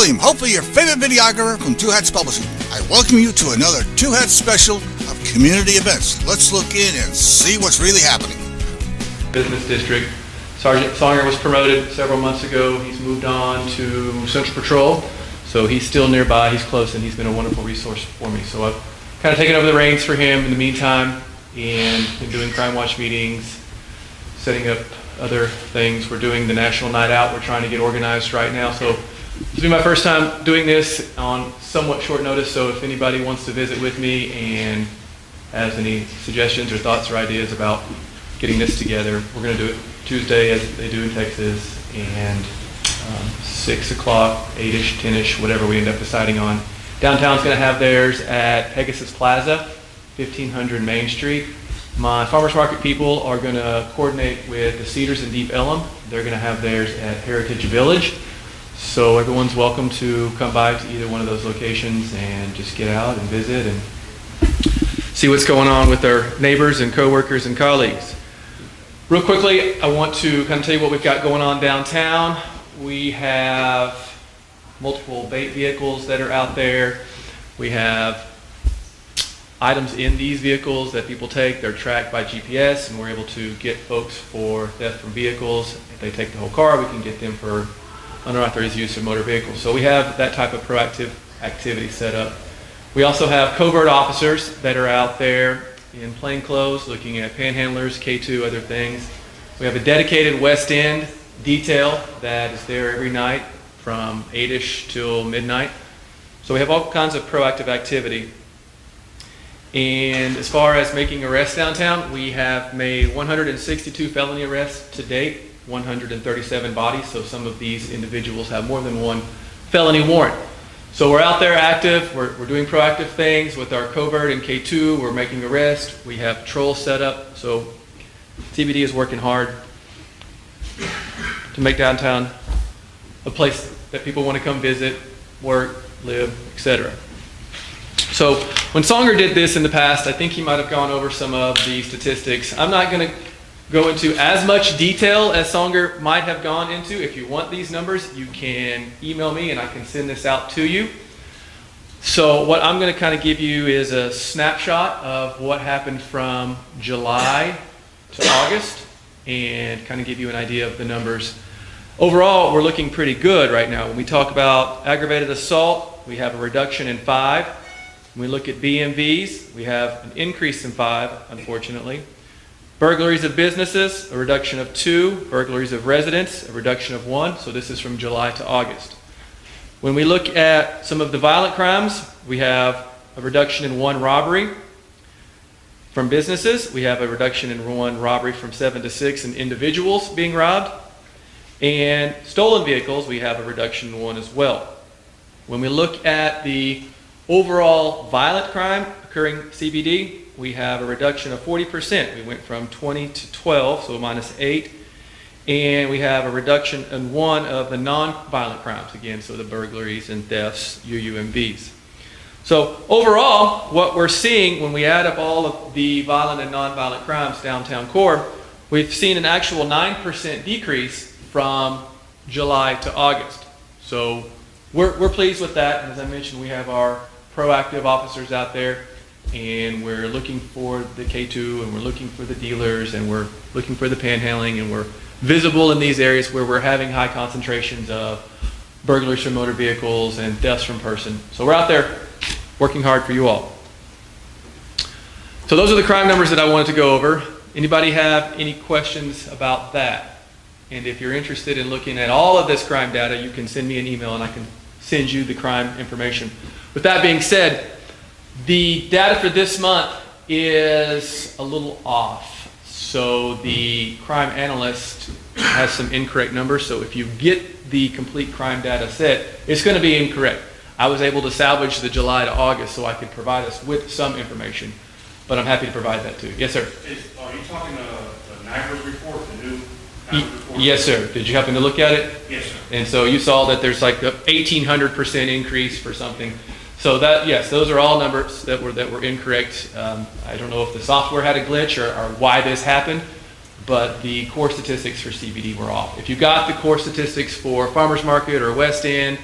William, hopefully your favorite videographer from Two Hats Publishing. I welcome you to another Two Hats special of community events. Let's look in and see what's really happening. Business District. Sergeant Songer was promoted several months ago. He's moved on to Central Patrol, so he's still nearby. He's close, and he's been a wonderful resource for me. So I've kind of taken over the reins for him in the meantime, and been doing Crime Watch meetings, setting up other things. We're doing the National Night Out. We're trying to get organized right now. So this will be my first time doing this on somewhat short notice, so if anybody wants to visit with me and has any suggestions or thoughts or ideas about getting this together, we're going to do it Tuesday as they do in Texas, and 6 o'clock, 8-ish, 10-ish, whatever we end up deciding on. Downtown's going to have theirs at Pegasus Plaza, 1500 Main Street. My farmers market people are going to coordinate with the Cedars in Deep Ellum. They're going to have theirs at Heritage Village. So everyone's welcome to come by to either one of those locations and just get out and visit and see what's going on with our neighbors and coworkers and colleagues. Real quickly, I want to kind of tell you what we've got going on downtown. We have multiple bait vehicles that are out there. We have items in these vehicles that people take. They're tracked by GPS, and we're able to get folks for theft from vehicles. If they take the whole car, we can get them for unauthorized use of motor vehicles. So we have that type of proactive activity set up. We also have covert officers that are out there in plain clothes looking at panhandlers, K2, other things. We have a dedicated West End detail that is there every night from 8-ish till midnight. So we have all kinds of proactive activity. And as far as making arrests downtown, we have made 162 felony arrests to date, 137 bodies. So some of these individuals have more than one felony warrant. So we're out there active. We're doing proactive things with our covert and K2. We're making arrests. We have patrols set up. So CBD is working hard to make downtown a place that people want to come visit, work, live, etc. So when Songer did this in the past, I think he might have gone over some of the statistics. I'm not going to go into as much detail as Songer might have gone into. If you want these numbers, you can email me and I can send this out to you. So what I'm going to kind of give you is a snapshot of what happened from July to August and kind of give you an idea of the numbers. Overall, we're looking pretty good right now. When we talk about aggravated assault, we have a reduction in 5. When we look at BMVs, we have an increase in 5, unfortunately. Burglaries of businesses, a reduction of 2. Burglaries of residents, a reduction of 1. So this is from July to August. When we look at some of the violent crimes, we have a reduction in 1 robbery. From businesses, we have a reduction in 1 robbery from 7 to 6 in individuals being robbed. And stolen vehicles, we have a reduction in 1 as well. When we look at the overall violent crime occurring CBD, we have a reduction of 40%. We went from 20 to 12, so minus 8. And we have a reduction in 1 of the non-violent crimes, again, so the burglaries and thefts, UUMVs. So overall, what we're seeing when we add up all of the violent and non-violent crimes downtown core, we've seen an actual 9% decrease from July to August. So we're pleased with that. And as I mentioned, we have our proactive officers out there, and we're looking for the K2, and we're looking for the dealers, and we're looking for the panhandling, and we're visible in these areas where we're having high concentrations of burglaries from motor vehicles and thefts from person. So we're out there working hard for you all. So those are the crime numbers that I wanted to go over. Anybody have any questions about that? And if you're interested in looking at all of this crime data, you can send me an email and I can send you the crime information. With that being said, the data for this month is a little off. So the crime analyst has some incorrect numbers. So if you get the complete crime data set, it's going to be incorrect. I was able to salvage the July to August so I could provide us with some information, but I'm happy to provide that too. Yes, sir. Are you talking the NIGRS report, the new NIGRS report? Yes, sir. Did you happen to look at it? Yes, sir. And so you saw that there's like a 1,800% increase for something. So that, yes, those are all numbers that were incorrect. I don't know if the software had a glitch or why this happened, but the core statistics for CBD were off. If you got the core statistics for Farmers Market or West End,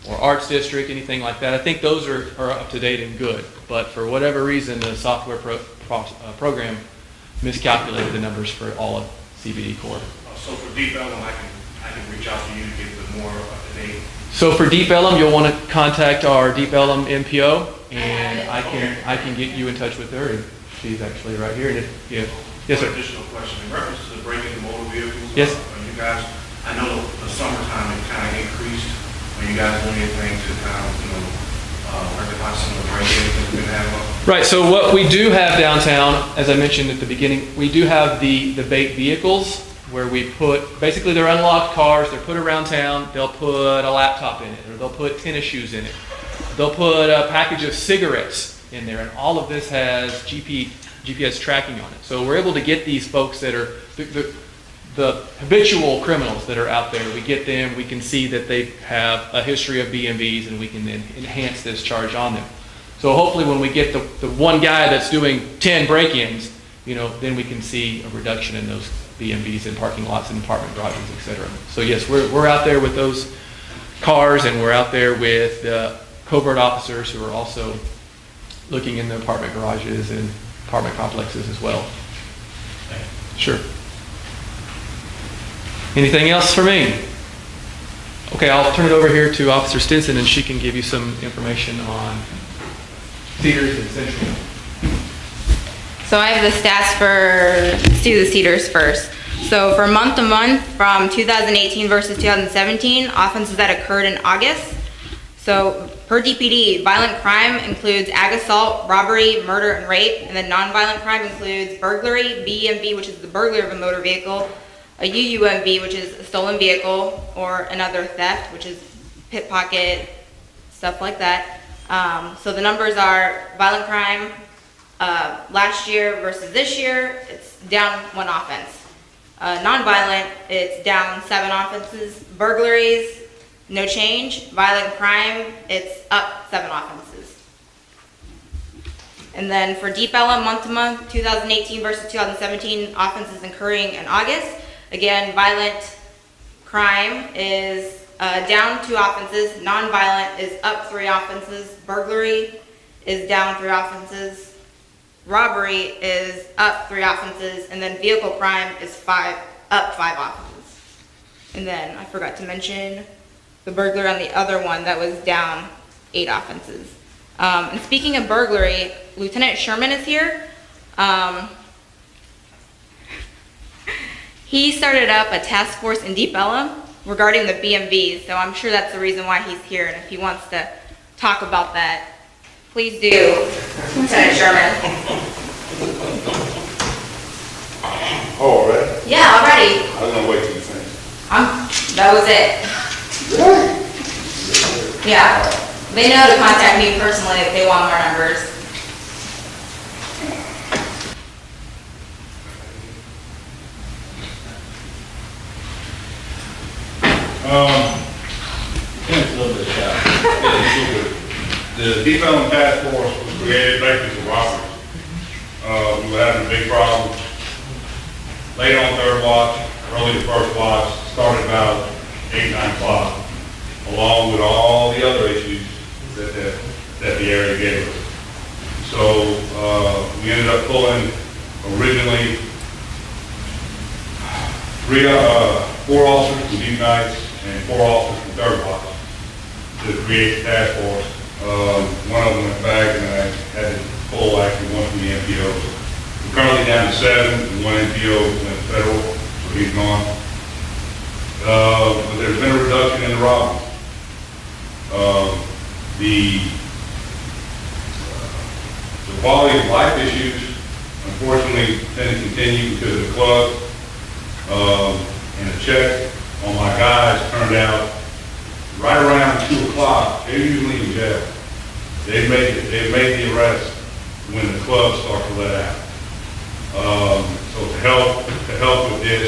or arts district, anything like that. I think those are up to date and good, but for whatever reason, the software program miscalculated the numbers for all of CBD core. So for Deep Ellum, I can reach out to you to get the more up-to-date. So for Deep Ellum, you'll want to contact our Deep Ellum MPO, and I can get you in touch with her. And she's actually right here. And yes, sir. One additional question in reference to the breaking of motor vehicles. Yes. You guys, I know the summertime it kind of increased. Are you guys doing anything to kind of rectify some of the break-ins that we've been having? Right. So what we do have downtown, as I mentioned at the beginning, we do have the bait vehicles, where we put, basically they're unlocked cars, they're put around town, they'll put a laptop in it, or they'll put tennis shoes in it. They'll put a package of cigarettes in there, and all of this has GPS tracking on it. So we're able to get these folks that are the habitual criminals that are out there. We get them, we can see that they have a history of BMVs, and we can then enhance this charge on them. So hopefully when we get the one guy that's doing 10 break-ins, then we can see a reduction in those BMVs in parking lots and apartment garages, et cetera. So yes, we're out there with those cars, and we're out there with covert officers who are also looking in the apartment garages and apartment complexes as well. Sure. Anything else for me? Okay, I'll turn it over here to Officer Stinson, and she can give you some information on Cedars and Central. So I have the stats for, let's do the Cedars first. So for month to month from 2018 versus 2017, offenses that occurred in August. So per DPD, violent crime includes ag assault, robbery, murder, and rape. And then nonviolent crime includes burglary, BEMV, which is the burglary of a motor vehicle, a UUMV, which is a stolen vehicle, or another theft, which is pickpocket, stuff like that. So the numbers are violent crime, last year versus this year, it's down 1 offense. Nonviolent, it's down 7 offenses. Burglaries, no change. Violent crime, it's up 7 offenses. And then for Deep Ellum, month to month, 2018 versus 2017, offenses incurring in August. Again, violent crime is down 2 offenses. Nonviolent is up 3 offenses. Burglary is down 3 offenses. Robbery is up 3 offenses, and then vehicle crime is up 5 offenses. And then I forgot to mention the burglary on the other one that was down 8 offenses. And speaking of burglary, Lieutenant Sherman is here. He started up a task force in Deep Ellum regarding the BMVs, so I'm sure that's the reason why he's here, and if he wants to talk about that, please do, Lieutenant Sherman. Oh, already? Yeah, already. I was gonna wait till you finish. That was it. Yeah. They know to contact me personally if they want more numbers. Finish a little bit, The Deep Ellum Task Force was created basically for robberies. We were having a big problem. Late on 3rd watch, early the 1st watch, started about 8, 9 o'clock, along with all the other issues that the area gave us. So we ended up pulling originally 4 officers from Deep Nights and 4 officers from 3rd watch to create the task force. One of them went back, and I had to pull actually one from the MPO. We're currently down to 7, and 1 MPO went federal, so he's gone. But there's been a reduction in the robberies. The quality of life issues, unfortunately, tend to continue because of the club. And a check on my guys turned out right around 2 o'clock. They're usually in jail. They've made the arrest when the club starts to let out. So to help with this,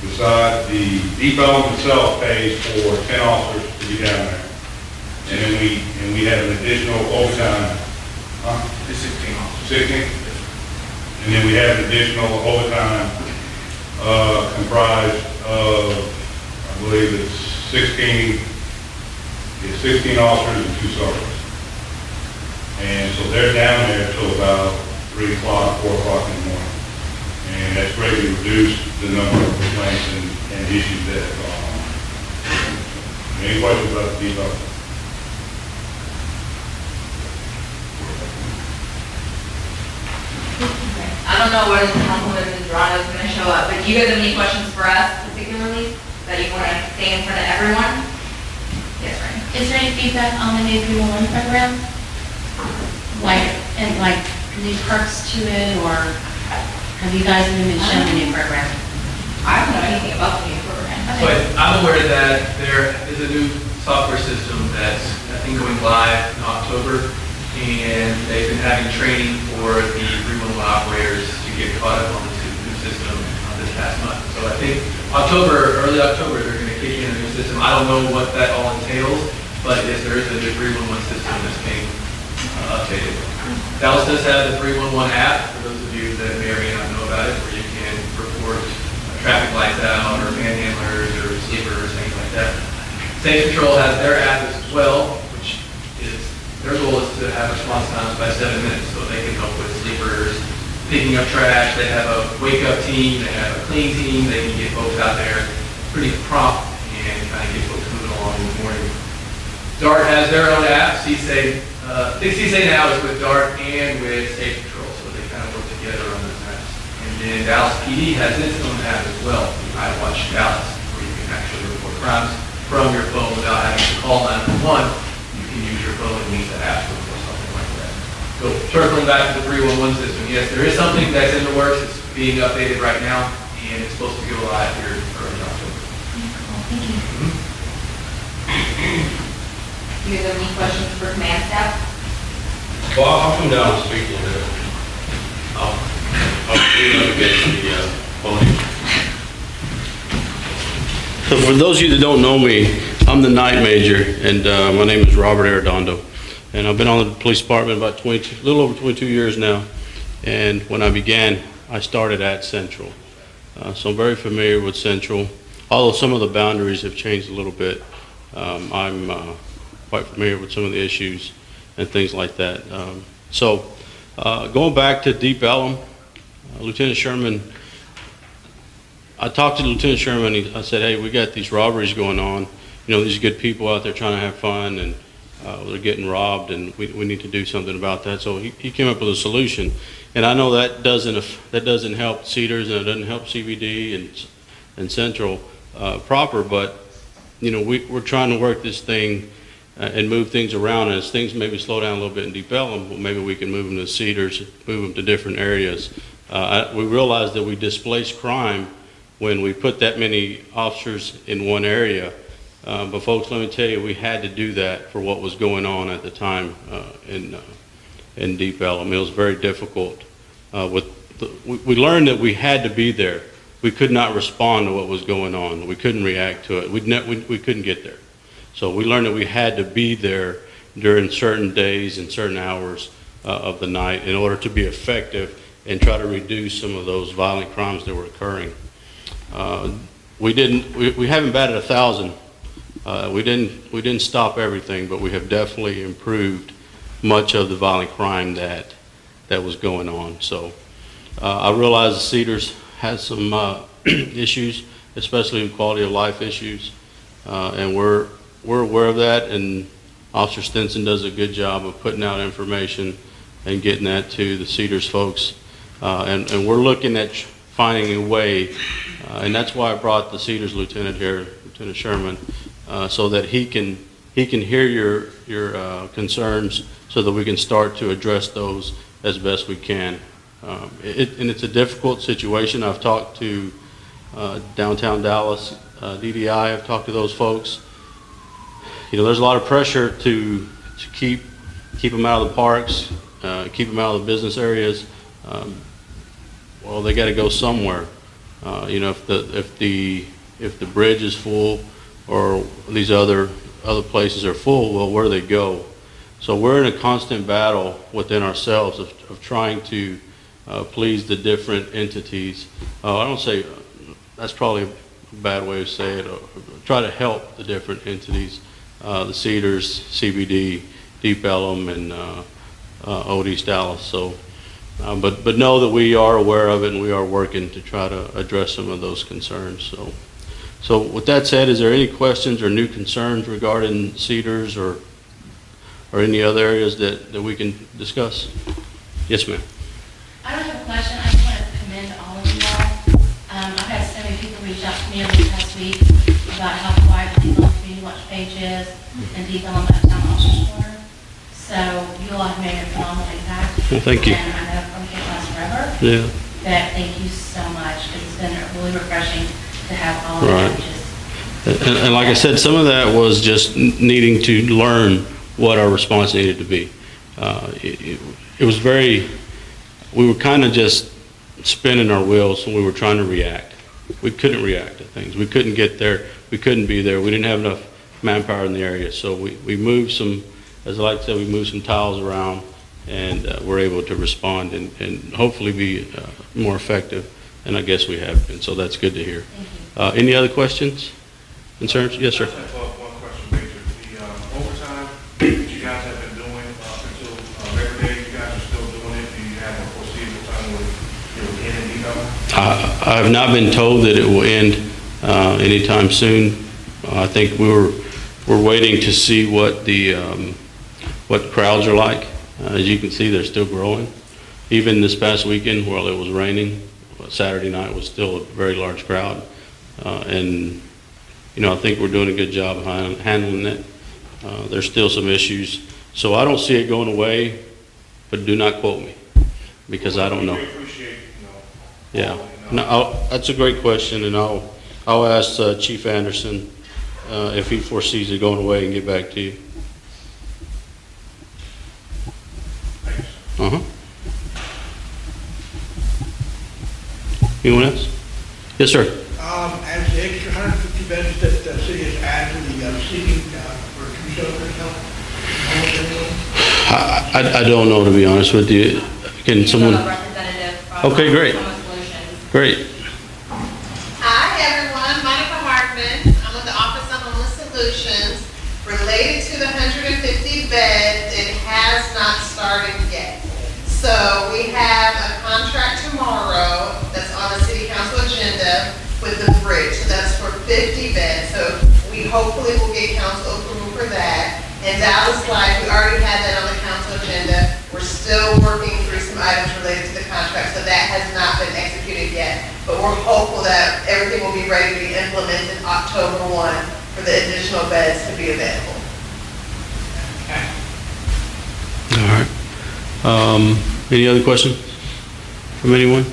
besides the Deep Ellum itself pays for 10 officers to be down there, and then we have an additional overtime. It's 16 officers. 16, and then we have an additional overtime comprised of, I believe it's 16 is 16 officers and 2 sergeants. And so they're down there till about 3 o'clock, 4 o'clock in the morning. And that's greatly reduced the number of complaints and issues that have gone on. Any questions about the depot? I don't know when Councilman Dorado is going to show up, but do you guys have any questions for us particularly that you want to say in front of everyone? Yes, Ryan. Is there any feedback on the new 311 program? Like new perks to it, or have you guys even been shown the new program? I don't know anything about the new program. But I'm aware that there is a new software system that's, I think, going live in October, and they've been having training for the 311 operators to get caught up on the new system this past month. So I think early October, they're going to kick in a new system. I don't know what that all entails, but yes, there is a new 311 system that's being updated. Dallas does have the 311 app, for those of you that may or may not know about it, where you can report traffic lights out, or panhandlers, or sleepers, things like that. State Patrol has their app as well, which is, their goal is to have response times by 7 minutes, so they can help with sleepers, picking up trash. They have a wake-up team, they have a clean team, they can get folks out there pretty prompt and kind of get folks moving along in the morning. DART has their own app, CSA. I think CSA now is with DART and with State Patrol, so they kind of work together on those apps. And then Dallas PD has its own app as well, I Watch Dallas, where you can actually report crimes from your phone without having to call 911. You can use your phone and use the app to report something like that. So circling back to the 311 system, yes, there is something that's in the works. It's being updated right now, and it's supposed to go live here early October. Thank you. Do you guys have any questions for command staff? Well, I'll come down and speak a little bit. I'll lean up against the podium. So for those of you that don't know me, I'm the night major, and my name is Robert Arredondo. And I've been on the police department about a little over 22 years now. And when I began, I started at Central. So I'm very familiar with Central. Although some of the boundaries have changed a little bit, I'm quite familiar with some of the issues and things like that. Going back to Deep Ellum, Lieutenant Sherman, I talked to Lieutenant Sherman. I said, hey, we got these robberies going on. You know, these good people out there trying to have fun, and they're getting robbed, and we need to do something about that. So he came up with a solution. And I know that doesn't help Cedars, and it doesn't help CBD and Central proper, but you know, we're trying to work this thing and move things around. And as things maybe slow down a little bit in Deep Ellum, well, maybe we can move them to Cedars, move them to different areas. We realized that we displaced crime when we put that many officers in one area. But folks, let me tell you, we had to do that for what was going on at the time in Deep Ellum. It was very difficult. We learned that we had to be there. We could not respond to what was going on. We couldn't react to it. We couldn't get there. So we learned that we had to be there during certain days and certain hours of the night in order to be effective and try to reduce some of those violent crimes that were occurring. We haven't batted 1,000. We didn't stop everything, but we have definitely improved much of the violent crime that was going on. So I realize the Cedars has some issues, especially quality of life issues, and we're aware of that. And Officer Stinson does a good job of putting out information and getting that to the Cedars folks, and we're looking at finding a way, and that's why I brought the Cedars lieutenant here, Lieutenant Sherman, so that he can hear your concerns, so that we can start to address those as best we can. And it's a difficult situation. I've talked to downtown Dallas, DDI. I've talked to those folks. You know, there's a lot of pressure to keep them out of the parks, keep them out of the business areas. Well, they got to go somewhere. You know, if the bridge is full, or these other places are full, well, where do they go? So we're in a constant battle within ourselves of trying to please the different entities. I don't say, that's probably a bad way of saying it. Try to help the different entities the Cedars, CBD, Deep Ellum, and Old East Dallas. So, but know that we are aware of it and we are working to try to address some of those concerns. So with that said, is there any questions or new concerns regarding Cedars or any other areas that we can discuss? Yes, ma'am. I don't have a question, I just want to commend all of you all. I've had so many people reach out to me over the past week about how quiet the Deep Ellum Community Watch page is and Deep Ellum Uptown Officers Corner. So you all have made a phenomenal impact. Well, thank you. And I know it probably can't last forever. Yeah. But thank you so much, because it's been really refreshing to have all of Right. the pages. And like I said, some of that was just needing to learn what our response needed to be. It was we were kind of just spinning our wheels when we were trying to react. We couldn't react to things. We couldn't get there. We couldn't be there. We didn't have enough manpower in the area. So we moved some, as I like to say, we moved some tiles around, and we're able to respond and hopefully be more effective. And I guess we have been. So that's good to hear. Thank you. Any other questions, concerns? Yes, sir. I just have one question, Major. The overtime that you guys have been doing until Labor Day, you guys are still doing it. Do you have a foreseeable time when it will end and be done? I have not been told that it will end anytime soon. I think we're waiting to see what what crowds are like. As you can see, they're still growing. Even this past weekend, while it was raining, Saturday night was still a very large crowd. And I think we're doing a good job of handling it. There's still some issues. So I don't see it going away, but do not quote me, because I don't know. We appreciate, Yeah, no, that's a great question, and I'll ask Chief Anderson if he foresees it going away and get back to you. Uh-huh. Anyone else? Yes, sir. As the extra 150 beds that the city has added to the seating for two shelters help? I don't know, to be honest with you. Can someone? Representative from Okay, great. Homeless Solutions. Great. Hi, everyone. Monica Hartman. I'm with the Office of Homeless Solutions. Related to the 150 beds, it has not started yet. So we have a contract tomorrow that's on the city council agenda with the bridge. So that's for 50 beds. So we hopefully will get council approval for that. And Dallas Life, we already had that on the council agenda. We're still working through some items related to the contract, so that has not been executed yet. But we're hopeful that everything will be ready to be implemented October 1 for the additional beds to be available. All right. Any other questions from anyone?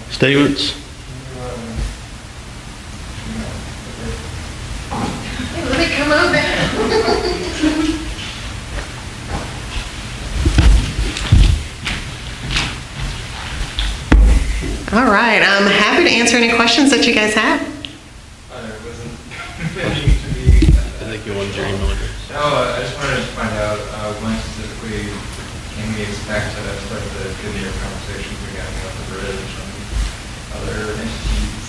Statements? Hey, let me come on down. All right, I'm happy to answer any questions that you guys have. I think you wanted your email address. No, I just wanted to find out, when specifically can we expect to start the good year conversations we're having about the bridge and other entities?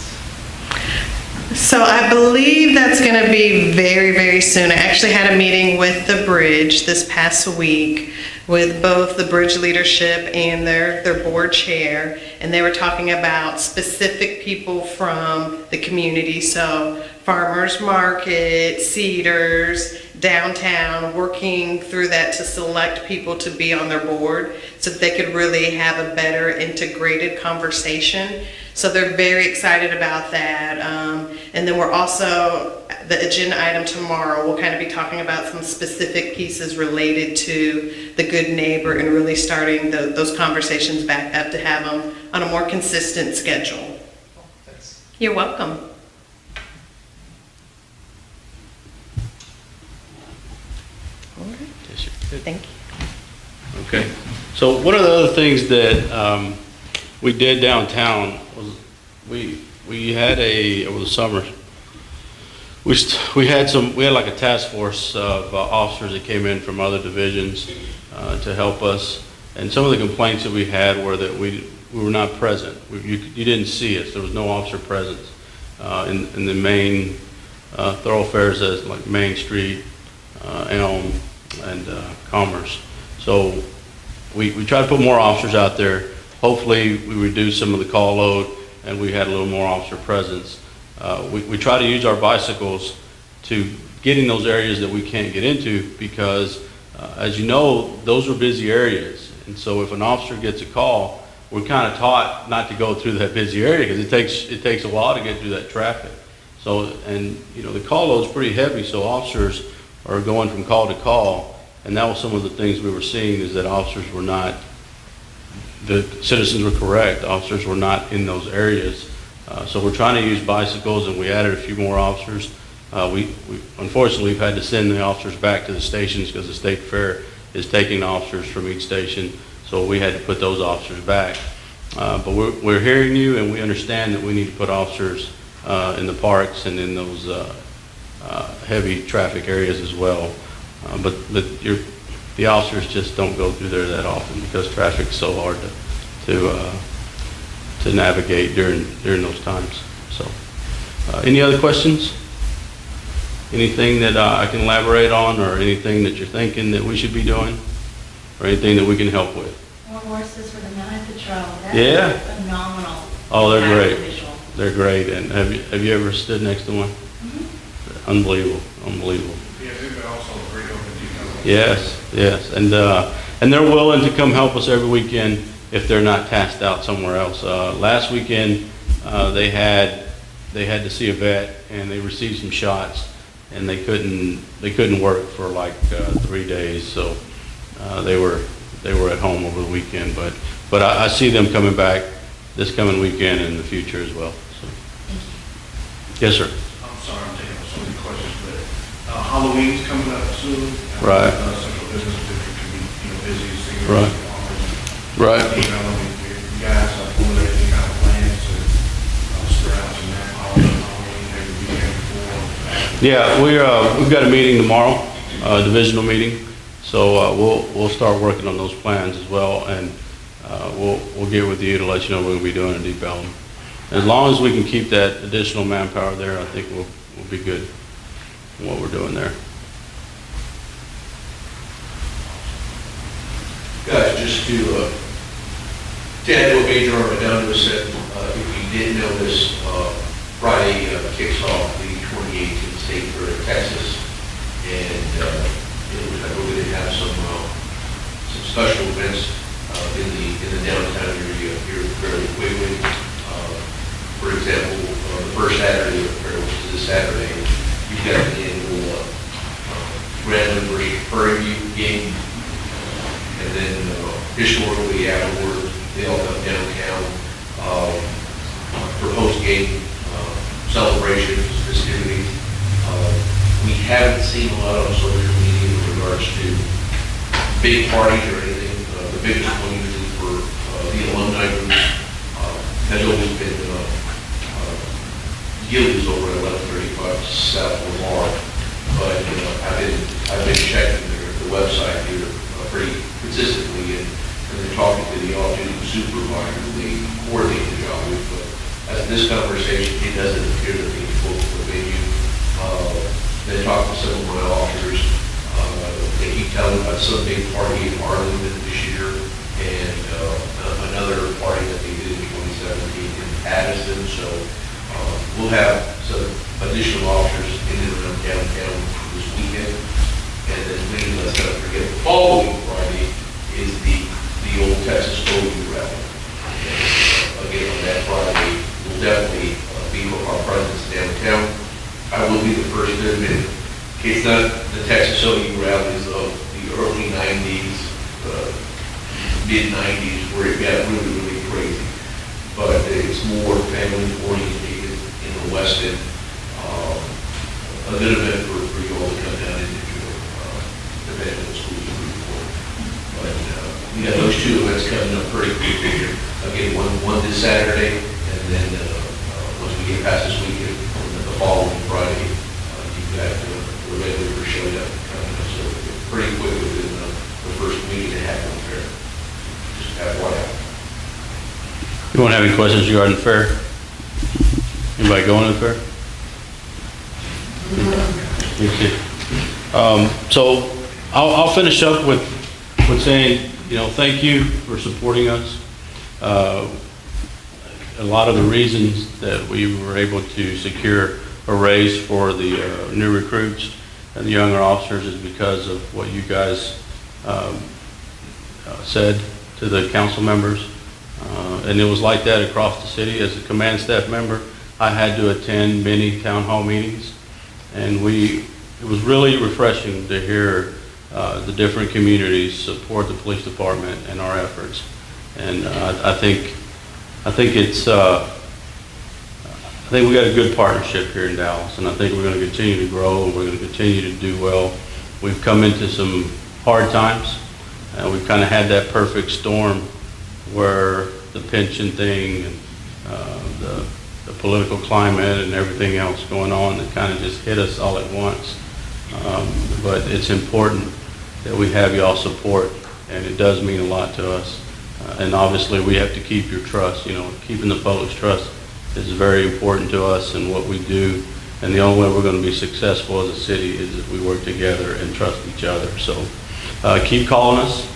So I believe that's going to be very, very soon. I actually had a meeting with the bridge this past week with both the bridge leadership and their board chair, and they were talking about specific people from the community. So farmers market, Cedars, downtown, working through that to select people to be on their board so that they could really have a better integrated conversation. So they're very excited about that. And then we're also, the agenda item tomorrow, we'll kind of be talking about some specific pieces related to the good neighbor and really starting those conversations back up to have them on a more consistent schedule. Thanks. You're welcome. Yes, sir. Thank you. Okay. So one of the other things that we did downtown was we had over the summer, we had like a task force of officers that came in from other divisions to help us. And some of the complaints that we had were that we were not present. You didn't see us. There was no officer presence in the main thoroughfares as like Main Street, Elm, and Commerce. So we try to put more officers out there. Hopefully, we reduce some of the call load, and we had a little more officer presence. We try to use our bicycles to get in those areas that we can't get into because, as you know, those are busy areas. And so if an officer gets a call, we're kind of taught not to go through that busy area because it takes a while to get through that traffic. So, and you know, the call load's pretty heavy, so officers are going from call to call. And that was some of the things we were seeing is that officers were not, the citizens were correct, officers were not in those areas. So we're trying to use bicycles, and we added a few more officers. We unfortunately, we've had to send the officers back to the stations because the state fair is taking officers from each station, so we had to put those officers back. But we're hearing you, and we understand that we need to put officers in the parks and in those heavy traffic areas as well. But the officers just don't go through there that often because traffic's so hard to navigate during those times. So, any other questions? Anything that I can elaborate on, or anything that you're thinking that we should be doing, or anything that we can help with? More horses for the night patrol. That Yeah. is phenomenal. Oh, they're great. Visual. They're great. And have you ever stood next to one? Mhm. Unbelievable, unbelievable. Yeah, they've also a great open detail. Yes, and they're willing to come help us every weekend if they're not tasked out somewhere else. Last weekend, they had to see a vet, and they received some shots, and they couldn't work for like 3 days, so they were at home over the weekend. But I see them coming back this coming weekend and in the future as well. So. Yes, sir. I'm sorry, I'm taking up so many questions, but Halloween's coming up soon. Right. Central business district can be, busy, singers, Right. Right. You guys are formulating any kind of plans to spread out some manpower on Halloween, maybe weekend before? Yeah, we've got a meeting tomorrow, a divisional meeting, so we'll start working on those plans as well, and we'll get with you to let you know what we'll be doing in Deep Ellum. As long as we can keep that additional manpower there, I think we'll be good in what we're doing there. Guys, just to add what Major Armadondo said, if you didn't know this, Friday kicks off the 2018 State Fair in Texas, and we're going to have some special events in the downtown area here fairly quickly. For example, the first Saturday of the fair, which is this Saturday, you've got the annual Grandland versus Prairie View game. And then historically afterward, they all come downtown for post-game celebrations, festivities. We haven't seen a lot on social media in regards to big parties or anything. The biggest one usually for the alumni groups has always been Gillies over at 1135 South Lamar. But I've been checking the website here pretty consistently, and then talking to the all-duty supervisor they coordinate the job with. But as this conversation, it doesn't appear to be full of the venue. They talk to some of my officers. They keep telling about some big party in Arlington this year, and another party that they did in 2017 in Addison. So we'll have some additional officers in and around downtown this weekend. And then please, let's not forget, the following Friday is the old Texas Holy Rally. Again, on that Friday, we'll definitely be our presence downtown. I will be the first to admit, it's not the Texas Holy Rallies of the early 90s, mid-90s, where it got really, really crazy. But it's more family-oriented in the West End. A good event for you all to come down and enjoy, depending on the school you're rooting for. But we got those two events coming up pretty quickly here. Again, one this Saturday, and then once we get past this weekend, the following Friday, you've got the regular showing up coming up. So pretty quick within the first week and a half of the fair. Just FYI. You won't have any questions regarding the fair? Anybody going to the fair? Me too. So I'll finish up with saying, thank you for supporting us. A lot of the reasons that we were able to secure a raise for the new recruits and the younger officers is because of what you guys said to the council members. And it was like that across the city. As a command staff member, I had to attend many town hall meetings, and it was really refreshing to hear the different communities support the police department and our efforts. And I think we got a good partnership here in Dallas, and I think we're going to continue to grow, and we're going to continue to do well. We've come into some hard times, and we've kind of had that perfect storm where the pension thing and the political climate and everything else going on that kind of just hit us all at once. But it's important that we have y'all support, and it does mean a lot to us. And obviously we have to keep your trust. Keeping the public's trust is very important to us and what we do. And the only way we're going to be successful as a city is if we work together and trust each other. So keep calling us,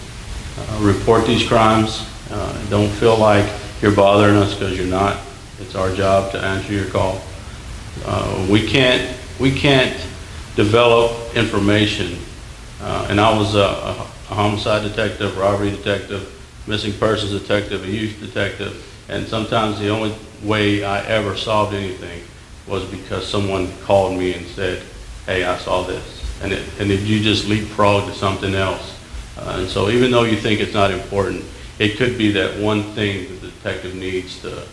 report these crimes. Don't feel like you're bothering us, because you're not. It's our job to answer your call. We can't develop information. And I was a homicide detective, robbery detective, missing persons detective, a youth detective, and sometimes the only way I ever solved anything was because someone called me and said, hey, I saw this. And if you just leapfrog to something else. And so even though you think it's not important, it could be that one thing that the detective needs to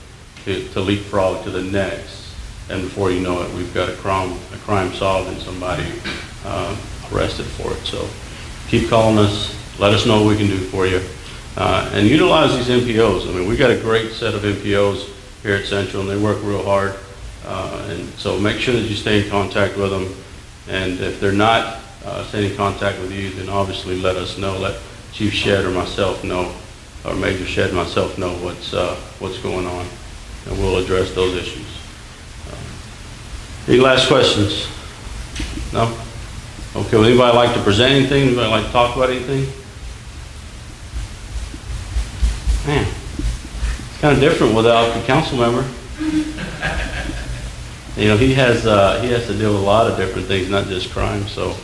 leapfrog to the next. And before you know it, we've got a crime solved and somebody arrested for it. So keep calling us. Let us know what we can do for you. And utilize these MPOs. I mean, we got a great set of MPOs here at Central, and they work real hard. And so make sure that you stay in contact with them. And if they're not staying in contact with you, then obviously let us know. Let Chief Shedd or myself know, or Major Shedd and myself know what's going on, and we'll address those issues. Any last questions? No? Okay, would anybody like to present anything? Anybody like to talk about anything? Man, it's kind of different without the council member. He has to deal with a lot of different things, not just crime. So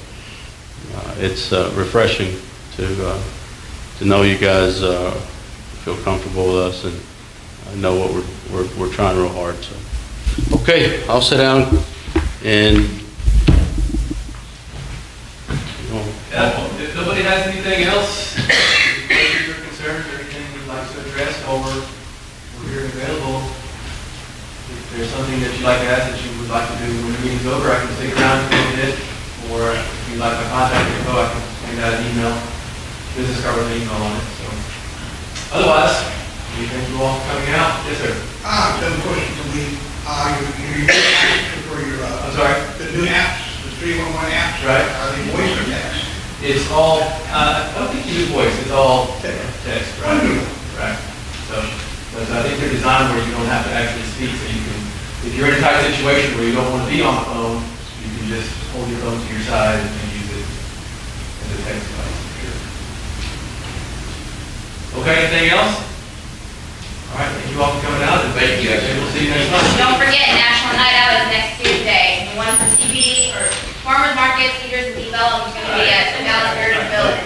it's refreshing to know you guys feel comfortable with us and know what we're trying real hard. So okay, I'll sit down and. If nobody has anything else, questions or concerns or anything you'd like to address, or we're here and available. If there's something that you'd like to ask that you would like to do when the meeting's over, I can stick around and look at it. Or if you'd like my contact info, I can send out an email, business card with an email on it. So otherwise, we thank you all for coming out. Yes, sir. I have a question for me. Your apps for your, I'm sorry? the new apps, the 311 apps. Right. Are they voice or text? It's all, I don't think you do voice, it's all text, right? Right. So, but I think they're designed where you don't have to actually speak, so you can, if you're in a tight situation where you don't want to be on the phone, you can just hold your phone to your side and use it as a text device. Okay, anything else? All right, thank you all for coming out, and thank you. We'll see you next month. Don't forget, National Night Out is next Tuesday. The one for CBD or Farmers Market, Cedars, and Development is going to be at the Dallas Heritage Village.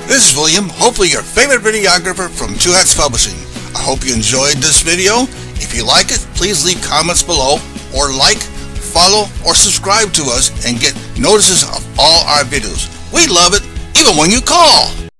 This is William, hopefully your favorite videographer from Two Hats Publishing. I hope you enjoyed this video. If you like it, please leave comments below, or like, follow, or subscribe to us and get notices of all our videos. We love it, even when you call.